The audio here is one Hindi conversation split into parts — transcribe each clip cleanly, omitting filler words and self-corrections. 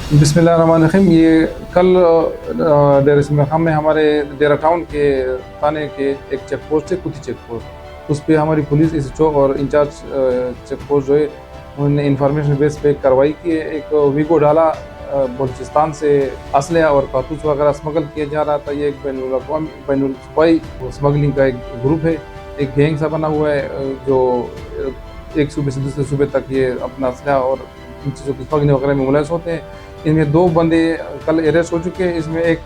बिस्मिल्लाहिर्रहमानिर्रहीम। ये कल डेरा इस्माइल खान में हमारे डेरा टाउन के थाने के एक चेक पोस्ट है, कुती चेक पोस्ट। उस पे हमारी पुलिस एसएचओ और इंचार्ज चेक पोस्ट जो है उन्होंने इंफॉर्मेशन बेस पे कार्रवाई की है। एक वीगो डाला बलूचिस्तान से असलहा और कारतूस वगैरह स्मगल किया जा रहा था। ये एक बैनुल सूबाई स्मगलिंग का एक ग्रुप है, एक गैंग सा बना हुआ है जो एक सूबे से दूसरे सूबे तक ये अपना असलहा और इन चीज़ों की स्मगलिंग वगैरह में मुलव्वस होते हैं। इनमें 2 बंदे कल अरेस्ट हो चुके हैं। इसमें एक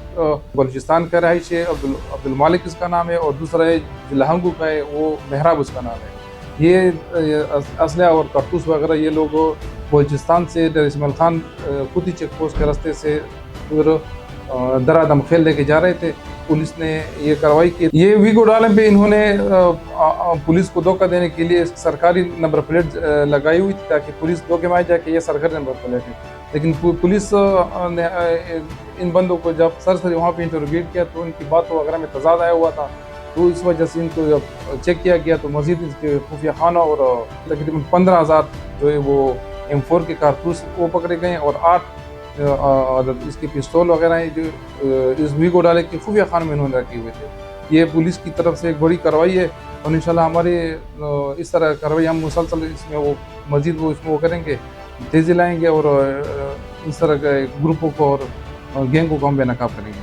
बलूचिस्तान का रहायशी है, अब्दुल मालिक इसका नाम है, और दूसरा है लहंगू का है, वो मेहराब उसका नाम है। ये असलहा और कारतूस वगैरह ये लोग बलूचिस्तान से डेरा इस्माइल खान कुती चेक पोस्ट के रास्ते से फिर दरादम खेल लेके जा रहे थे। पुलिस ने ये कार्रवाई की। ये वीगो डाले पे इन्होंने पुलिस को धोखा देने के लिए सरकारी नंबर प्लेट लगाई हुई थी ताकि पुलिस धोखे में आ जाए कि ये सरकारी नंबर प्लेट है। लेकिन पुलिस ने इन बंदों को जब सर वहाँ पे इंटरोगेट किया तो उनकी बातों वगैरह में तजाद आया हुआ था। तो इस वजह से इनको जब चेक किया गया तो मजीद इसके खुफिया खाना और तकरीबन 15,000 जो है वो M4 के कारतूस वो पकड़े गए और 8 इसके पिस्तौल वगैरह हैं जो इस वीगो डाले के खुफिया खाने में इन्होंने रखे हुए थे। ये पुलिस की तरफ से एक बड़ी कार्रवाई है और इंशाल्लाह हमारे इस तरह कार्रवाई हम मुसलसल इसमें वो मजीद वो इसमें वो करेंगे, तेज़ी लाएंगे और इस तरह के ग्रुपों को और गैंगों को हम बेनकाब करेंगे।